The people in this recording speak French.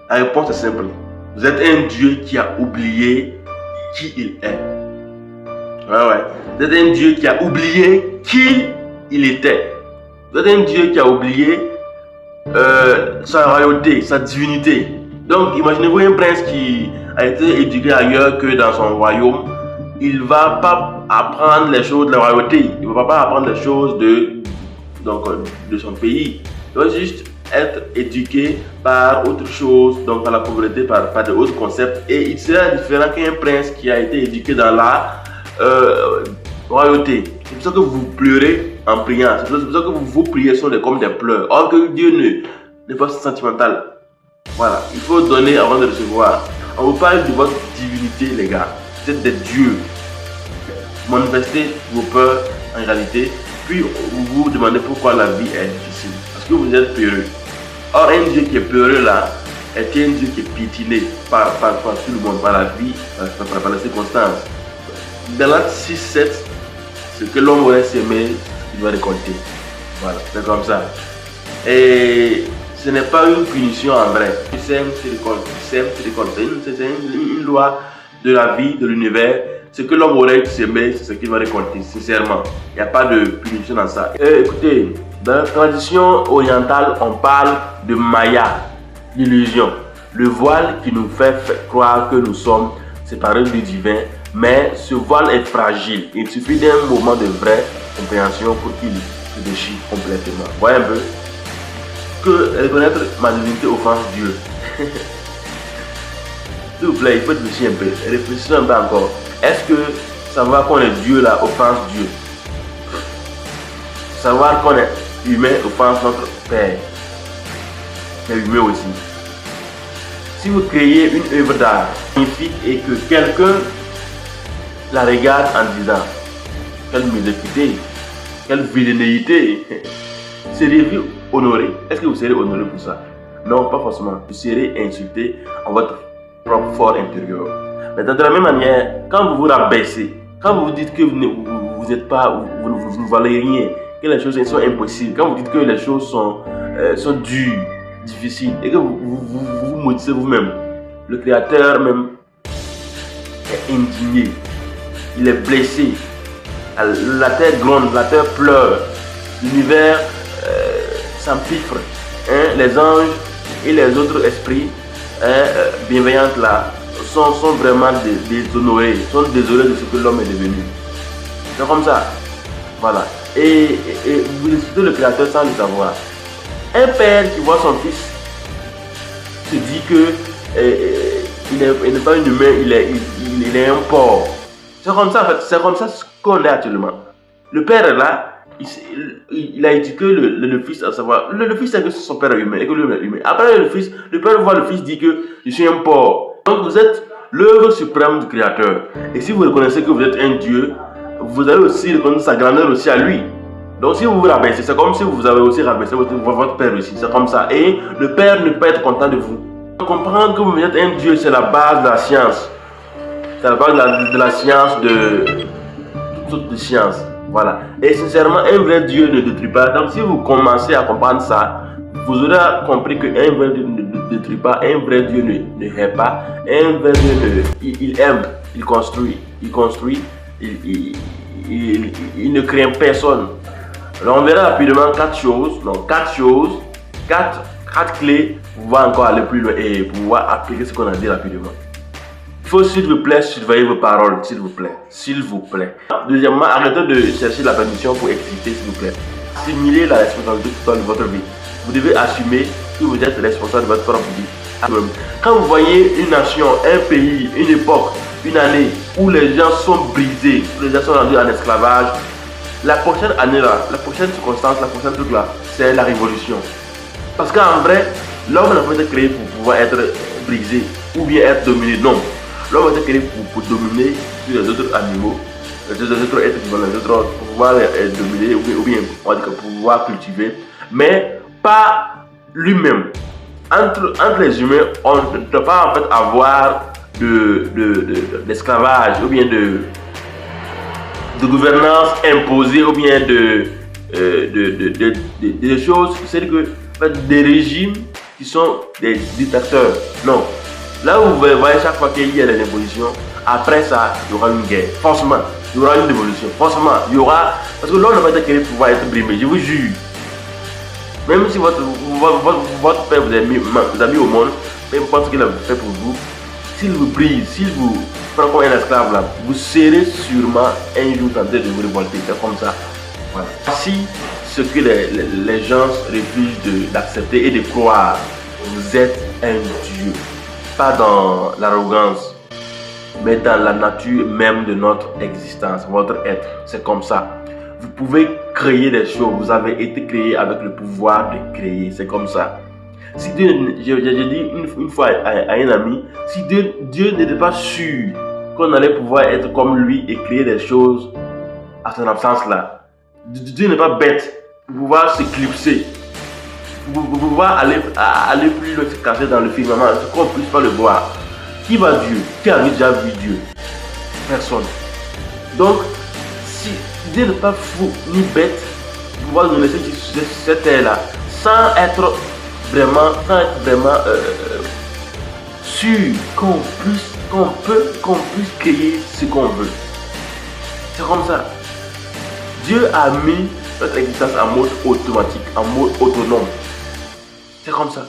La réponse est simple. Vous êtes un Dieu qui a oublié qui il est. Ouais. Vous êtes un Dieu qui a oublié qui il était. Vous êtes un Dieu qui a oublié sa royauté, sa divinité. Donc, imaginez-vous un prince qui a été éduqué ailleurs que dans son royaume. Il ne va pas apprendre les choses de la royauté. Il ne va pas apprendre les choses de son pays. Il va juste être éduqué par autre chose, donc par la pauvreté, par d'autres concepts. Et il sera différent qu'un prince qui a été éduqué dans la royauté. C'est pour ça que vous pleurez en priant. C'est pour ça que vos prières sont comme des pleurs. Or que Dieu n'est pas sentimental. Voilà, il faut donner avant de recevoir. On vous parle de votre divinité, les gars. Vous êtes des dieux. Manifestez vos peurs en réalité. Puis vous vous demandez pourquoi la vie est difficile. Parce que vous êtes peureux. Or, un Dieu qui est peureux là, est un Dieu qui est piétiné par tout le monde, par la vie, par les circonstances. Dans l'acte 6-7, ce que l'homme aurait semé, il doit récolter. Voilà, c'est comme ça. Et ce n'est pas une punition en vrai. Tu sèmes, tu récoltes. Tu sèmes, tu récoltes. C'est une loi de la vie, de l'univers. Ce que l'homme aurait semé, c'est ce qu'il va récolter, sincèrement. Il n'y a pas de punition dans ça. Écoutez, dans la tradition orientale, on parle de Maya, l'illusion. Le voile qui nous fait croire que nous sommes séparés du divin, mais ce voile est fragile. Il suffit d'un moment de vraie compréhension pour qu'il se déchire complètement. Voyez un peu que reconnaître ma divinité offense Dieu. S'il vous plaît, il faut réfléchir un peu. Réfléchissez un peu encore. Est-ce que savoir qu'on est Dieu là offense Dieu? Savoir qu'on est humain offense notre Père. Mais humain aussi. Si vous créez une œuvre d'art magnifique et que quelqu'un la regarde en disant quelle médiocrité, quelle vilainéité, seriez-vous honoré? Est-ce que vous serez honoré pour ça? Non, pas forcément. Vous serez insulté en votre propre fort intérieur. Mais de la même manière, quand vous vous rabaissez, quand vous vous dites que vous n'êtes pas, vous ne valez rien, que les choses sont impossibles, quand vous dites que les choses sont dures, difficiles, et que vous maudissez vous-même, le Créateur même est indigné, il est blessé, la terre gronde, la terre pleure, l'univers s'empiffre, les anges et les autres esprits bienveillants là sont vraiment déshonorés, sont désolés de ce que l'homme est devenu. C'est comme ça. Voilà. Et vous insultez le Créateur sans le savoir. Un père qui voit son fils se dit que il n'est pas un humain, il est un porc. C'est comme ça en fait, c'est comme ça qu'on est actuellement. Le père est là, il a éduqué le fils à savoir. Le fils sait que son père est humain et que lui est humain. Après le père voit le fils dit que je suis un porc. Donc vous êtes l'œuvre suprême du Créateur. Et si vous reconnaissez que vous êtes un Dieu, vous allez aussi reconnaître sa grandeur aussi à lui. Donc si vous vous rabaissez, c'est comme si vous avez aussi rabaissé votre père aussi. C'est comme ça. Et le père ne peut être content de vous. Comprendre que vous êtes un Dieu, c'est la base de la science. C'est la base de la science, de toutes les sciences. Voilà. Et sincèrement, un vrai Dieu ne détruit pas. Donc si vous commencez à comprendre ça, vous aurez compris qu'un vrai Dieu ne détruit pas, un vrai Dieu ne hait pas, un vrai Dieu il aime, il construit, il ne craint personne. Alors on verra rapidement quatre clés pour pouvoir encore aller plus loin et pouvoir appliquer ce qu'on a dit rapidement. Il faut s'il vous plaît surveiller vos paroles, s'il vous plaît. Deuxièmement, arrêtez de chercher la permission pour exécuter, s'il vous plaît. Assimilez la responsabilité de votre vie. Vous devez assumer que vous êtes responsable de votre propre vie. Quand vous voyez une nation, un pays, une époque, une année où les gens sont brisés, où les gens sont rendus en esclavage, la prochaine année là, la prochaine circonstance, la prochaine truc là, c'est la révolution. Parce qu'en vrai, l'homme n'a pas été créé pour pouvoir être brisé ou bien être dominé. Non. L'homme a été créé pour dominer sur les autres animaux, les autres êtres vivants, les autres pour pouvoir dominer ou bien on va dire, pour pouvoir cultiver, mais pas lui-même. Entre les humains, on ne peut pas en fait avoir d'esclavage ou bien de gouvernance imposée ou bien de choses, c'est-à-dire que en fait, des régimes qui sont des dictateurs. Non. Là où vous voyez chaque fois qu'il y a des évolutions, après ça, il y aura une guerre. Forcément, il y aura une évolution. Forcément, il y aura... Parce que l'homme n'a pas été créé pour pouvoir être brimé, je vous jure. Même si votre père vous a mis au monde, peu importe ce qu'il a fait pour vous, s'il vous brise, s'il vous prend comme un esclave là, vous serez sûrement un jour tenté de vous révolter. C'est comme ça. Voilà. Si ce que les gens refusent d'accepter et de croire, vous êtes un Dieu. Pas dans l'arrogance, mais dans la nature même de notre existence, votre être. C'est comme ça. Vous pouvez créer des choses. Vous avez été créé avec le pouvoir de créer. C'est comme ça. Si Dieu, j'ai dit une fois à un ami, si Dieu n'était pas sûr qu'on allait pouvoir être comme lui et créer des choses à son absence là, Dieu n'est pas bête pour pouvoir s'éclipser, pour pouvoir aller plus loin, se cacher dans le firmament, qu'on ne puisse pas le voir. Qui va Dieu? Qui a déjà vu Dieu? Personne. Donc, si Dieu n'est pas fou ni bête pour pouvoir nous laisser sur cette terre-là, sans être vraiment sûr qu'on puisse créer ce qu'on veut. C'est comme ça. Dieu a mis notre existence en mode automatique, en mode autonome. C'est comme ça.